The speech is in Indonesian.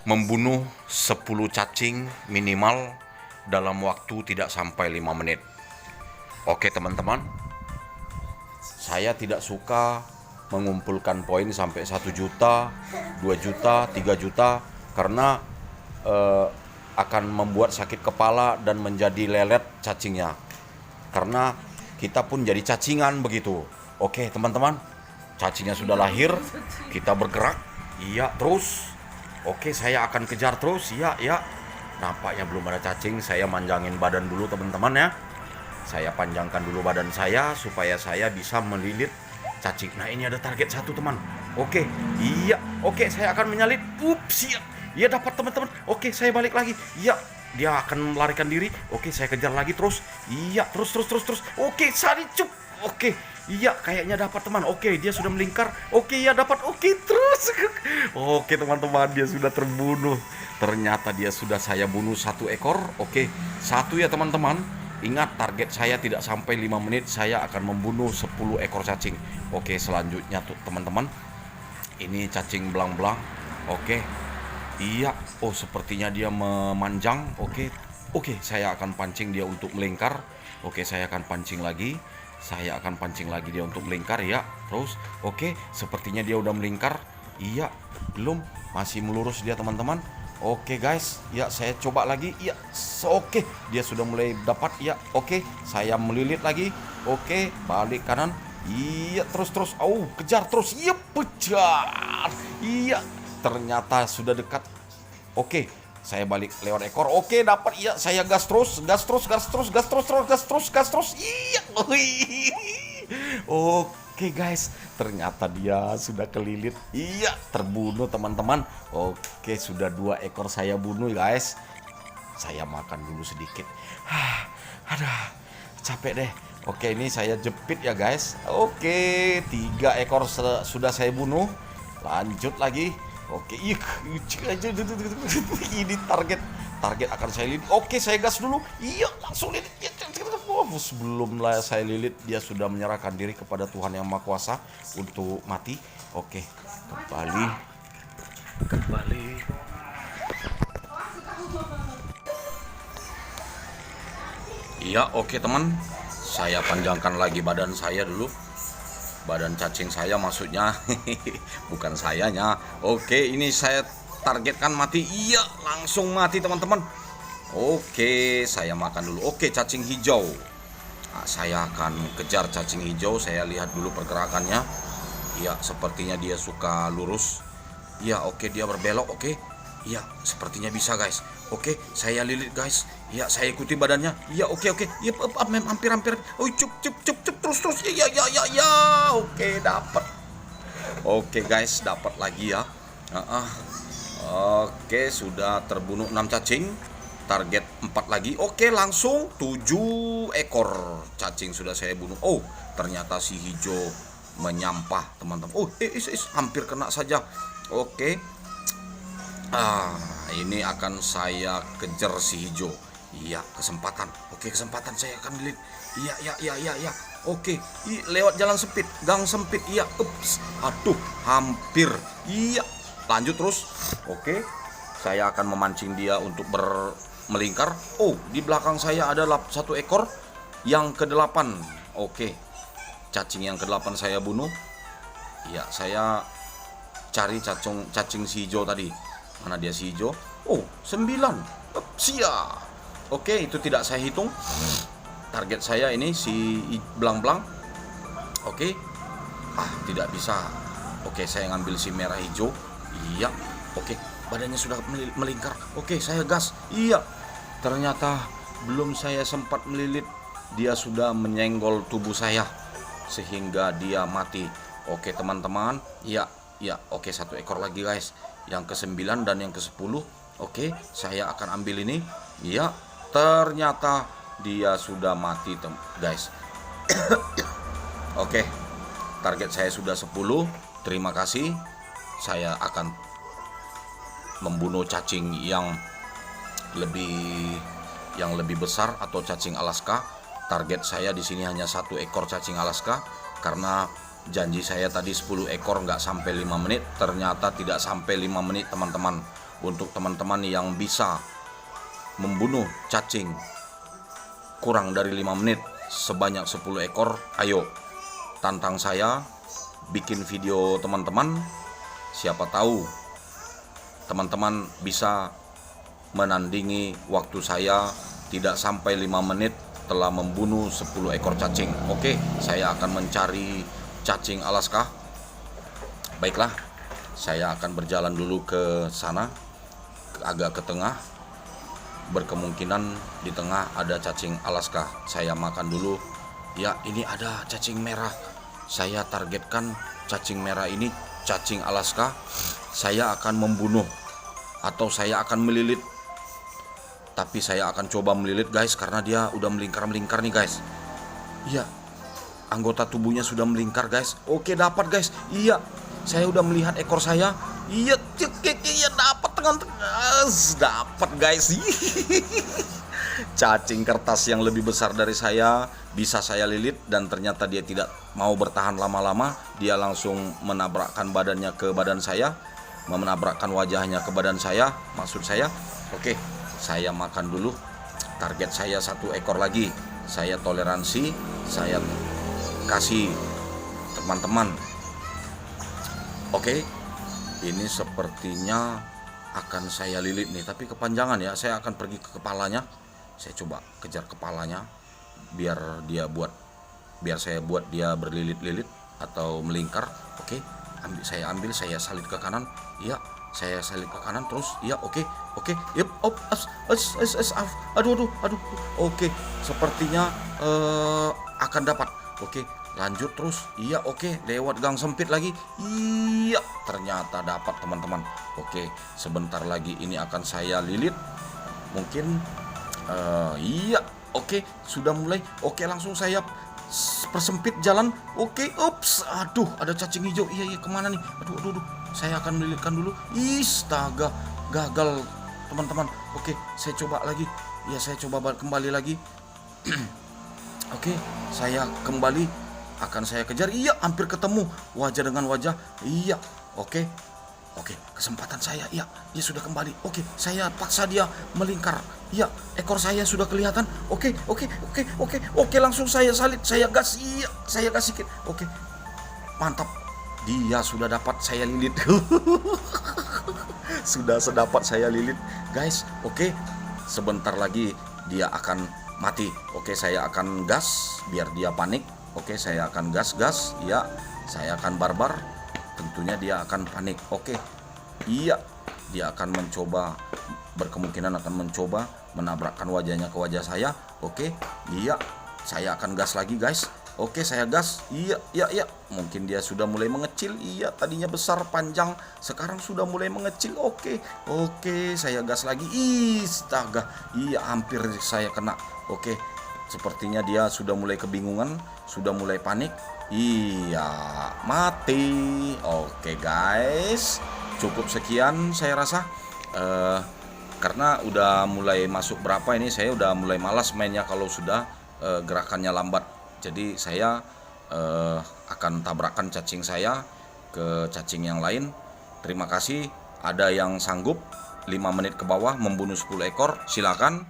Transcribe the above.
membunuh 10 cacing minimal dalam waktu tidak sampai 5 menit. Oke teman-teman, saya tidak suka mengumpulkan poin sampai 1 juta, 2 juta, 3 juta karena akan membuat sakit kepala dan menjadi lelet cacingnya. Karena kita pun jadi cacingan begitu. Oke teman-teman, cacingnya sudah lahir, kita bergerak. Iya terus. Oke, saya akan kejar terus. Ya. Nampaknya belum ada cacing. Saya manjangin badan dulu teman-teman ya. Saya panjangkan dulu badan saya supaya saya bisa melilit cacing. Nah ini ada target satu teman. Oke, iya. Oke, saya akan menyalip. Ups, iya. Iya dapat teman-teman. Oke, saya balik lagi. Iya, dia akan melarikan diri. Oke, saya kejar lagi terus. Iya, terus. Oke, sari cup. Oke, iya kayaknya dapat teman. Oke, dia sudah melingkar. Oke, ya dapat. Oke, terus. Oke teman-teman, dia sudah terbunuh. Ternyata dia sudah saya bunuh 1 ekor. Oke, 1 ya teman-teman. Ingat target saya tidak sampai 5 menit. Saya akan membunuh 10 ekor cacing. Oke, selanjutnya tuh teman-teman. Ini cacing belang-belang. Oke. Iya. Oh, sepertinya dia memanjang. Oke, saya akan pancing dia untuk melingkar. Oke, saya akan pancing lagi. Saya akan pancing lagi dia untuk melingkar ya. Terus, oke, sepertinya dia udah melingkar. Iya, belum, masih melurus dia teman-teman. Oke guys, ya saya coba lagi. Ya, oke, dia sudah mulai dapat. Ya, oke, saya melilit lagi. Oke, balik kanan. Iya, terus. Kejar terus. Iya, kejar. Iya, ternyata sudah dekat. Oke, saya balik lewat ekor. Oke, dapat. Iya, saya gas terus. Iya. Oke guys, ternyata dia sudah kelilit. Iya, terbunuh teman-teman. Oke, sudah 2 ekor saya bunuh guys. Saya makan dulu sedikit. Aduh, capek deh. Oke, ini saya jepit ya guys. Oke, 3 ekor sudah saya bunuh. Lanjut lagi. Oke, ini target akan saya lilit. Oke, saya gas dulu. Iya, langsung lilit. Sebelum saya lilit, dia sudah menyerahkan diri kepada Tuhan Yang Maha Kuasa untuk mati. Oke, kembali. Iya, oke teman. Saya panjangkan lagi badan saya dulu. Badan cacing saya maksudnya. Bukan sayanya. Oke, ini saya targetkan mati. Iya, langsung mati teman-teman. Oke, saya makan dulu. Oke, cacing hijau. Nah, saya akan kejar cacing hijau. Saya lihat dulu pergerakannya. Ya, sepertinya dia suka lurus. Ya, oke, dia berbelok. Oke. Ya, sepertinya bisa guys. Oke, saya lilit guys. Ya, saya ikuti badannya. Ya, oke. Ya, hampir. Oh, cup. Terus. Ya. Oke, dapat. Oke guys, dapat lagi ya. Oke, sudah terbunuh 6 cacing. Target 4 lagi. Oke, langsung 7 ekor cacing sudah saya bunuh. Oh, ternyata si hijau menyampah teman-teman. Oh, hampir kena saja. Oke. Ini akan saya kejar si hijau. Iya, kesempatan. Oke, kesempatan saya akan lilit. Iya. Oke, lewat jalan sempit, gang sempit. Iya, ups. Aduh, hampir. Iya. Lanjut terus. Oke. Saya akan memancing dia untuk melingkar. Oh, di belakang saya ada 1 ekor yang ke-8. Oke. Cacing yang ke-8 saya bunuh. Ya, saya cari cacing si hijau tadi. Mana dia si hijau? Oh, 9. Siap. Oke, itu tidak saya hitung. Target saya ini si belang-belang. Oke. Tidak bisa. Oke, saya ngambil si merah hijau. Iya. Oke, badannya sudah melingkar. Oke, saya gas. Iya. Ternyata belum saya sempat melilit, dia sudah menyenggol tubuh saya sehingga dia mati. Oke teman-teman. Ya. Oke, 1 ekor lagi guys. Yang ke-9 dan yang ke-10. Oke, saya akan ambil ini. Ya, ternyata dia sudah mati guys. Oke, target saya sudah 10. Terima kasih. Saya akan membunuh cacing yang lebih besar atau cacing Alaska. Target saya di sini hanya 1 ekor cacing Alaska karena janji saya tadi 10 ekor nggak sampai 5 menit. Ternyata tidak sampai 5 menit teman-teman. untuk teman-teman yang bisa membunuh cacing kurang dari 5 menit sebanyak 10 ekor, ayo tantang saya bikin video teman-teman. Siapa tahu teman-teman bisa menandingi waktu saya tidak sampai 5 menit telah membunuh 10 ekor cacing. Oke, saya akan mencari cacing Alaska. Baiklah, saya akan berjalan dulu ke sana, agak ke tengah. Berkemungkinan di tengah ada cacing Alaska. Saya makan dulu. Ya, ini ada cacing merah. Saya targetkan cacing merah ini cacing Alaska. Saya akan membunuh atau saya akan melilit. Tapi saya akan coba melilit guys, karena dia udah melingkar-melingkar nih guys. Iya, anggota tubuhnya sudah melingkar guys. Oke, dapat guys. Iya, saya udah melihat ekor saya. Iya, dapat tengah-tengah. Dapat guys. Cacing kertas yang lebih besar dari saya bisa saya lilit, dan ternyata dia tidak mau bertahan lama-lama. Dia langsung menabrakkan badannya ke badan saya, menabrakkan wajahnya ke badan saya, maksud saya. Oke, saya makan dulu. Target saya 1 ekor lagi. Saya toleransi, saya kasih teman-teman. Oke, ini sepertinya akan saya lilit nih, tapi kepanjangan ya. Saya akan pergi ke kepalanya. Saya coba kejar kepalanya biar saya buat dia berlilit-lilit atau melingkar. Oke, saya salit ke kanan. Iya, saya salit ke kanan terus. Iya, oke. Yep, aduh. Oke, sepertinya akan dapat. Oke, lanjut terus. Iya, oke, lewat gang sempit lagi. Iya, ternyata dapat teman-teman. Oke, sebentar lagi ini akan saya lilit. Mungkin iya, oke, sudah mulai. Oke, langsung saya persempit jalan. Oke, ups, aduh, ada cacing hijau. Iya, kemana nih? Aduh, saya akan melilitkan dulu. Astaga, gagal teman-teman. Oke, saya coba lagi. Ya, saya coba kembali lagi. Oke, saya kembali, akan saya kejar. Iya, hampir ketemu wajah dengan wajah. Iya, oke, kesempatan saya. Iya, dia sudah kembali. Oke, saya paksa dia melingkar. Iya, ekor saya sudah kelihatan. Oke, langsung saya salit, saya gas. Iya, saya gas sedikit. Oke, mantap. Dia sudah dapat saya lilit. Sudah sedapat saya lilit, guys. Oke, sebentar lagi dia akan mati. Oke, saya akan gas biar dia panik. Oke, saya akan gas. Iya, saya akan barbar. Tentunya dia akan panik. Oke, iya, dia akan mencoba, berkemungkinan akan mencoba menabrakkan wajahnya ke wajah saya. Oke, iya, saya akan gas lagi guys. Oke, saya gas. Iya, mungkin dia sudah mulai mengecil. Iya, tadinya besar panjang, sekarang sudah mulai mengecil. Oke, saya gas lagi. Astaga, iya, hampir saya kena. Oke, sepertinya dia sudah mulai kebingungan, sudah mulai panik. Iya, mati. Oke guys, cukup sekian saya rasa. Karena udah mulai masuk berapa ini, saya udah mulai malas mainnya kalau sudah gerakannya lambat. Jadi saya akan tabrakan cacing saya ke cacing yang lain. Terima kasih. Ada yang sanggup 5 menit ke bawah membunuh 10 ekor, silakan.